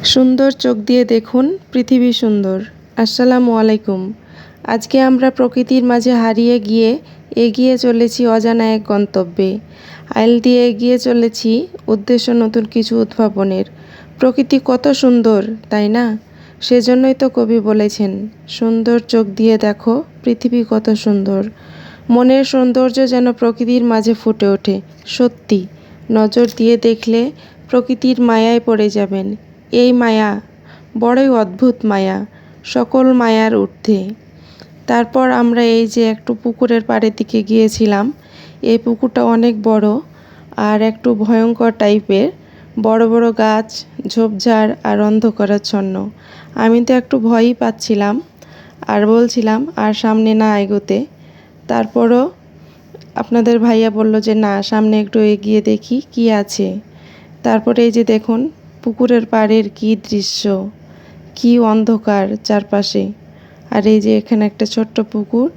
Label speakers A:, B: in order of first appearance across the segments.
A: সুন্দর চোখ দিয়ে দেখুন পৃথিবী সুন্দর। আসসালামু আলাইকুম। আজকে আমরা প্রকৃতির মাঝে হারিয়ে গিয়ে এগিয়ে চলেছি অজানা এক গন্তব্যে। আইল দিয়ে এগিয়ে চলেছি উদ্দেশ্য নতুন কিছু উদ্ভাবনের। প্রকৃতি কত সুন্দর, তাই না? সেজন্যই তো কবি বলেছেন, সুন্দর চোখ দিয়ে দেখো পৃথিবী কত সুন্দর। মনের সৌন্দর্য যেন প্রকৃতির মাঝে ফুটে ওঠে। সত্যি, নজর দিয়ে দেখলে প্রকৃতির মায়ায় পড়ে যাবেন। এই মায়া বড়ই অদ্ভুত মায়া, সকল মায়ার ঊর্ধ্বে। তারপর আমরা এই যে একটু পুকুরের পাড়ের দিকে গিয়েছিলাম। এই পুকুরটা অনেক বড় আর একটু ভয়ঙ্কর টাইপের, বড় বড় গাছ, ঝোপঝাড় আর অন্ধকারাচ্ছন্ন। আমি তো একটু ভয়ই পাচ্ছিলাম আর বলছিলাম আর সামনে না এগোতে। তারপরও আপনাদের ভাইয়া বলল যে না, সামনে একটু এগিয়ে দেখি কি আছে। তারপরে এই যে দেখুন পুকুরের পাড়ের কি দৃশ্য, কি অন্ধকার চারপাশে। আর এই যে এখানে একটা ছোট্ট পুকুর,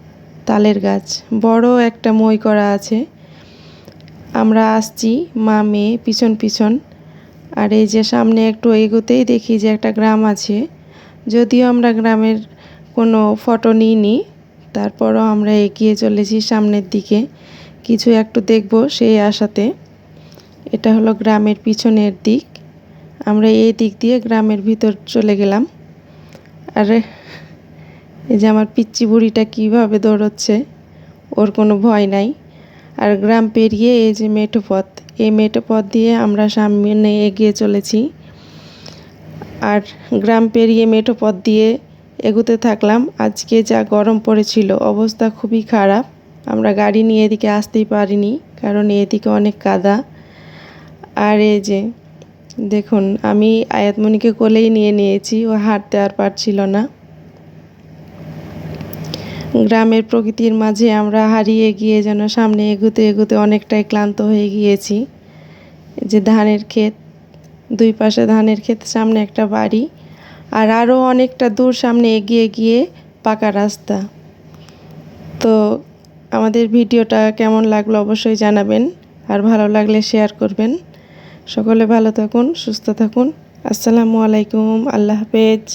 A: তালের গাছ, বড় একটা মই করা আছে। আমরা আসছি মা মেয়ে পিছন পিছন। আর এই যে সামনে একটু এগোতেই দেখি যে একটা গ্রাম আছে। যদিও আমরা গ্রামের কোনো ফটো নিইনি, তারপরও আমরা এগিয়ে চলেছি সামনের দিকে, কিছু একটু দেখব সেই আশাতে। এটা হলো গ্রামের পিছনের দিক। আমরা এই দিক দিয়ে গ্রামের ভিতর চলে গেলাম। আর এই যে আমার পিচ্চি বুড়িটা কীভাবে দৌড়চ্ছে, ওর কোনো ভয় নাই। আর গ্রাম পেরিয়ে এই যে মেঠো পথ, এই মেঠো পথ দিয়ে আমরা সামনে এগিয়ে চলেছি। আর গ্রাম পেরিয়ে মেঠো পথ দিয়ে এগোতে থাকলাম। আজকে যা গরম পড়েছিল, অবস্থা খুবই খারাপ। আমরা গাড়ি নিয়ে এদিকে আসতেই পারিনি, কারণ এদিকে অনেক কাদা। আর এই যে দেখুন, আমি আয়াতমণিকে কোলেই নিয়ে নিয়েছি, ও হাঁটতে আর পারছিল না। গ্রামের প্রকৃতির মাঝে আমরা হারিয়ে গিয়ে যেন সামনে এগোতে এগোতে অনেকটাই ক্লান্ত হয়ে গিয়েছি। যে ধানের ক্ষেত, দুই পাশে ধানের ক্ষেত, সামনে একটা বাড়ি, আর আরও অনেকটা দূর সামনে এগিয়ে গিয়ে পাকা রাস্তা। তো আমাদের ভিডিওটা কেমন লাগলো অবশ্যই জানাবেন, আর ভালো লাগলে শেয়ার করবেন। সকলে ভালো থাকুন, সুস্থ থাকুন। আসসালামু আলাইকুম, আল্লাহ হাফেজ।